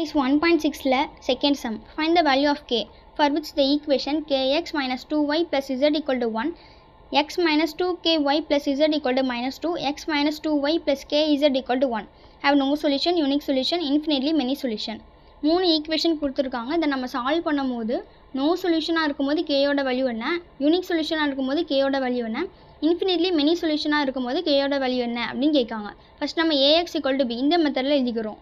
Is 1.6 second sum. Find the value of k for which the equation kx minus 2y plus z equal to 1, x minus 2ky plus z equal to minus 2, x minus 2y plus kz equal to 1 have no solution, unique solution, infinitely many solution. மூணு equation கொடுத்துருக்காங்க. இதை நம்ம solve பண்ணும்போது no சொல்யூஷனாக இருக்கும்போது கேயோட value என்ன, unique சொல்யூஷனாக இருக்கும்போது கேயோட வேல்யூ என்ன, இன்ஃபினிட்லி மெனி சொல்யூஷனாக இருக்கும்போது கேயோட வேல்யூ என்ன அப்படின்னு கேட்காங்க. ஃபஸ்ட் நம்ம ஏஎக்ஸ் ஈக்குவல் டு பி இந்த மெத்தடில் எழுதிக்கிறோம்.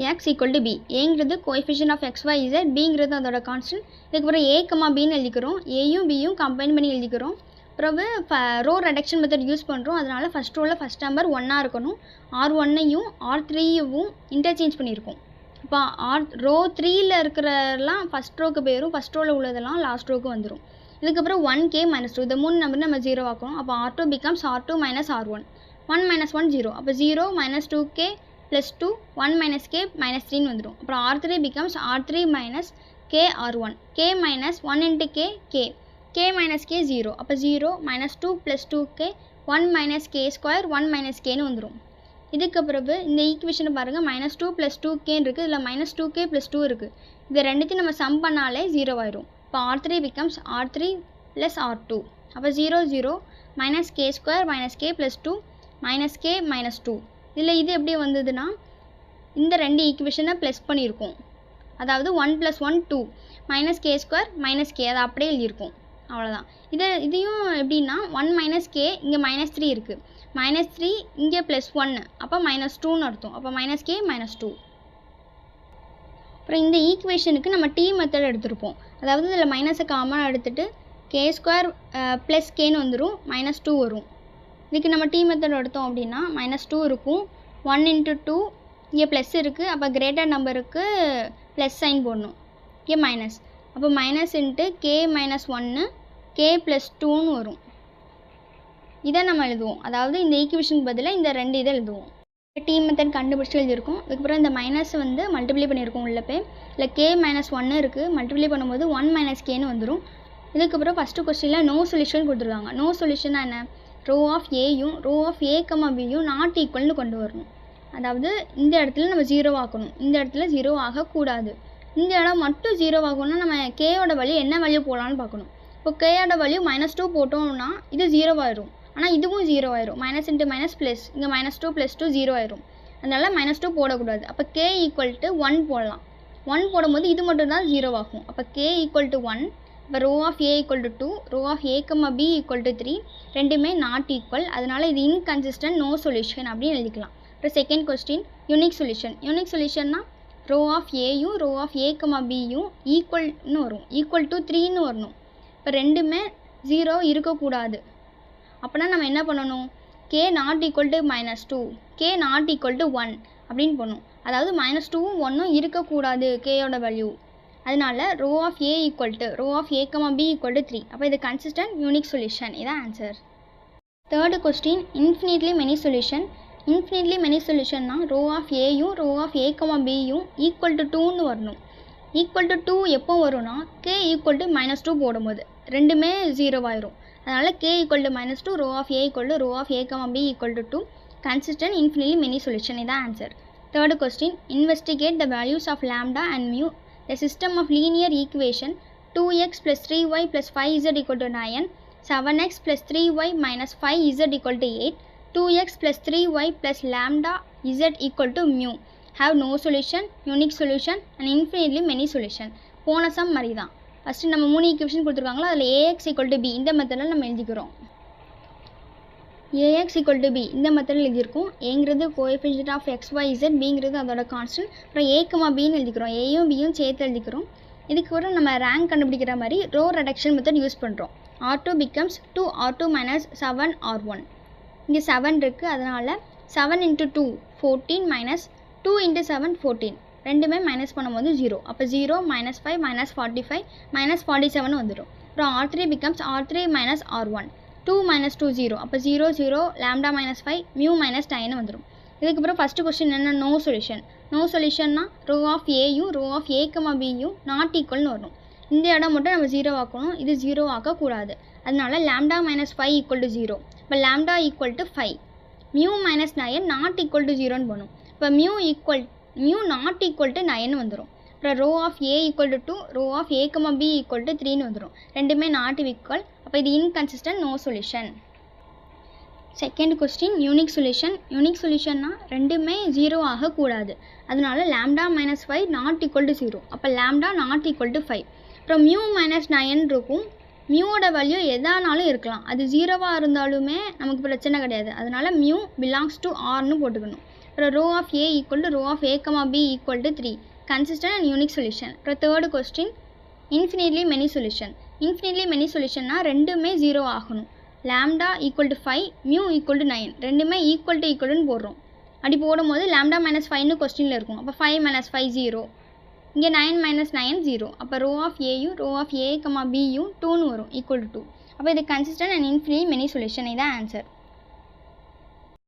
ax equal to b. ஏங்கிறது coefficient of x y z, பிங்கிறது அதோட கான்ஸ்டன்ட். இதுக்கப்புறம் ஏ கமா பின்னு எழுதிக்கிறோம். ஏயும் பியும் கம்பைன் பண்ணி எழுதிக்கிறோம். பிறகு ரோ ரெடக்ஷன் மெத்தட் யூஸ் பண்ணுறோம். அதனால் ஃபஸ்ட் ரோவில் ஃபஸ்ட் நம்பர் ஒன்னாக இருக்கணும். R1ஐயும் R3யும் இன்டர்சேஞ்ச் பண்ணியிருக்கோம். இப்போ ரோ 3யில் இருக்கிறலாம் ஃபஸ்ட் ரோக்கு போயிடும், ஃபஸ்ட் ரோவில் உள்ளதெல்லாம் லாஸ்ட் ரோக்கு வந்துடும். இதுக்கப்புறம் 1k minus 2 இந்த மூணு நம்பர் நம்ம 0 ஆக்கணும். அப்போ R2 becomes R2 minus R1. 1 minus 1 0. அப்போ 0 minus 2k plus 2 1 minus k minus 3 வந்துடும். அப்புறம் R3 becomes R3 minus k R1. k minus 1 into k minus k 0. அப்போ 0 minus 2 plus 2k 1 minus k square 1 minus kன்னு வந்துடும். இதுக்கு பிறகு இந்த ஈக்குவேஷனை பாருங்கள், minus 2 plus 2k இருக்குது, இதில் minus 2k plus 2 இருக்குது. இது ரெண்டுத்தையும் நம்ம சம் பண்ணாலே 0 ஆயிரும். இப்போ R3 becomes R3 plus R2. அப்போ 0 0 minus k square minus k plus 2 minus k minus 2. இதில் இது எப்படி வந்ததுன்னா இந்த ரெண்டு ஈக்குவேஷனை ப்ளஸ் பண்ணியிருக்கோம். அதாவது 1 + 1 2 minus K square minus K, அதை அப்படியே எழுதியிருக்கோம். அவ்வளோதான். இதையும் எப்படின்னா 1 minus k இங்கே -3 இருக்குது, -3 இங்கே +1 அப்போ -2ன்னு அர்த்தம். அப்போ -k -2. அப்புறம் இந்த ஈக்குவேஷனுக்கு நம்ம டி மெத்தட் எடுத்திருப்போம். அதாவது இதில் மைனஸை காமன் எடுத்துகிட்டு கே ஸ்கொயர் ப்ளஸ் கேன்னு வந்துடும், -2 வரும். இதுக்கு நம்ம டி மெத்தட் எடுத்தோம் அப்படின்னா -2 இருக்கும். 1 into 2 இங்கே ப்ளஸ் இருக்குது, அப்போ கிரேட்டர் நம்பருக்கு ப்ளஸ் சைன் போடணும், இங்கே மைனஸ். அப்போ மைனஸ் இன்ட்டு கே -1 கே +2ன்னு வரும். இதை நம்ம எழுதுவோம். அதாவது இந்த ஈக்குவேஷனுக்கு பதிலாக இந்த ரெண்டு இதை எழுதுவோம். டி மெத்தட் கண்டுபிடிச்சி எழுதியிருக்கோம். அதுக்கப்புறம் இந்த மைனஸ் வந்து மல்டிப்ளை பண்ணியிருக்கோம் உள்ள போய். இல்லை கே -1 இருக்குது, மல்டிப்ளை பண்ணும்போது 1 கேன்னு வந்துடும். இதுக்கப்புறம் ஃபஸ்ட்டு கொஸ்டினில் நோ சொல்யூஷன் கொடுத்துருக்காங்க. நோ சொல்யூஷன்னா என்ன, ரோ ஆஃப் ஏயும் ரோ ஆஃப் ஏ கமா பியும் நாட் ஈக்குவல்னு கொண்டு வரணும். அதாவது இந்த இடத்துல நம்ம 0 ஆக்கணும், இந்த இடத்துல 0 ஆகக்கூடாது. இந்த இடம் மட்டும் 0 ஆகணும்னா நம்ம கேயோட வேல்யூ என்ன வேல்யூ போடலான்னு பார்க்கணும். இப்போ கேயோட வேல்யூ -2 போட்டோம்னா இது 0 ஆயிரும், ஆனால் இதுவும் 0 ஆயிரும். மைனஸ் இன்ட்டு மைனஸ் ப்ளஸ், இங்கே -2 + 2 0 ஆயிரும். அதனால் -2 போடக்கூடாது. அப்போ கே = 1 போடலாம். 1 போடும்போது இது மட்டும் தான் 0 ஆகும். அப்போ கே = 1. இப்போ row of A = 2, row of A comma B = 3, ரெண்டுமே நாட் ஈக்குவல். அதனால் இது இன்கன்சிஸ்டன்ட், நோ சொல்யூஷன் அப்படின்னு எழுதிக்கலாம். அப்புறம் second question unique solution. Unique சொல்யூஷன்னா ரோ ஆஃப் ஏயும் ரோ ஆஃப் ஏ கமா பியும் ஈக்குவல்னு வரும், = 3ன்னு வரணும். இப்போ ரெண்டுமே 0 இருக்கக்கூடாது. அப்படின்னா நம்ம என்ன பண்ணணும், k not equal to -2 k not equal to 1 அப்படின்னு பண்ணணும். அதாவது -2ம் 1ம் இருக்கக்கூடாது கேயோட வேல்யூ. அதனால rho of A rho of A comma B = 3. அப்போ இது கன்சிஸ்டன்ட் யூனிக் சொல்யூஷன். இதான் answer. Third question infinitely many solution. Infinitely many சொல்யூஷன்னா ரோ ஆஃப் ஏயும் ரோ ஆஃப் ஏ கமா பியும் = 2ன்னு வரணும். = 2 எப்போ வரும்னா கே -2 போடும்போது ரெண்டுமே 0 ஆயிரும். அதனால் k -2 row of A rho of A comma B = 2, consistent infinitely many solution. இதான் answer. Third question investigate the values of lambda and mu a system of linear equation 2x plus 3y plus 5z = 9, 7x plus 3y minus 5z = 8, 2x plus 3y plus lambda z = mu have no solution, unique solution and infinitely many solution. போன some மாதிரி தான். First நம்ம 3 equation கொடுத்துருக்காங்களோ அதில் ax = b இந்த மெத்தடில் நம்ம எழுதிக்கிறோம். ax = b இந்த மெத்தடில் எழுதியிருக்கோம். ஏங்கிறது coefficient of x y z, பிங்கிறது அதோட கான்ஸ்டன்ட். அப்புறம் ஏ கமா பின்னு எழுதிக்கிறோம், ஏயும் பியும் சேர்த்து எழுதிக்கிறோம். இதுக்கு ஒரு நம்ம ரேங்க் கண்டுபிடிக்கிற மாதிரி ரோ ரெடக்ஷன் மெத்தட் யூஸ் பண்ணுறோம். R2 becomes 2R2 minus 7R1. இங்கே 7 இருக்குது, அதனால் 7 into 2 14 minus 2 into 7 14, ரெண்டுமே மைனஸ் பண்ணும்போது 0. அப்போ 0 -5 -45 -47 வந்துடும். அப்புறம் R3 becomes R3 minus R1. 2 minus 2 0. அப்போ 0 0 lambda -5 mu -9 வந்துடும். இதுக்கப்புறம் ஃபஸ்ட்டு கொஸ்டின் என்ன, நோ சொல்யூஷன். நோ சொல்யூஷன்னா ரோ ஆஃப் ஏயும் ரோ ஆஃப் ஏ கமா பியும் நாட் ஈக்குவல்னு வரணும். இந்த இடம் மட்டும் நம்ம 0 ஆக்கணும், இது 0 ஆக்கக்கூடாது. அதனால lambda -5 = 0. இப்போ lambda = 5, mu -9 not equal to 0ன்னு போகணும். இப்போ mu mu not equal to 9 வந்துடும். அப்புறம் rho of A equal to 2, row of A comma B equal to 3ன்னு வந்துடும். ரெண்டுமே நாட் ஈக்குவல். அப்போ இது inconsistent, no solution. Second question unique solution. Unique சொல்யூஷன்னா ரெண்டுமே 0 ஆகக்கூடாது. அதனால lambda minus 5 not equal to 0. அப்போ லாம்டா நாட் ஈக்குவல் டு 5. அப்புறம் மியூ மைனஸ் 9 இருக்கும். மியூவோட வேல்யூ எதானாலும் இருக்கலாம். அது 0வாக இருந்தாலுமே நமக்கு பிரச்சனை கிடையாது. அதனால மியூ பிலாங்ஸ் டு ஆர்னு போட்டுக்கணும். அப்புறம் rho of A equal to rho of A comma B equal to 3. Consistent and unique solution. அப்புறம் third question infinitely many solution. Infinitely many சொல்யூஷன்னா ரெண்டுமே 0 ஆகணும். Lambda equal to 5, mu equal to 9. ரெண்டுமே equal to ஈக்குவல்னு போடுறோம். அப்படி போடும்போது lambda minus 5ன்னு கொஸ்டினில் இருக்கும். அப்போ 5 மைனஸ் 5 0. இங்கே 9 மைனஸ் 9 0. அப்போ ரோ ஆஃப் ஏயும் ரோ ஆஃப் ஏ கமா பியும் 2ன்னு வரும், ஈக்குவல் டு 2. அப்போ இது consistent and infinitely many solution. இதான் ஆன்சர்.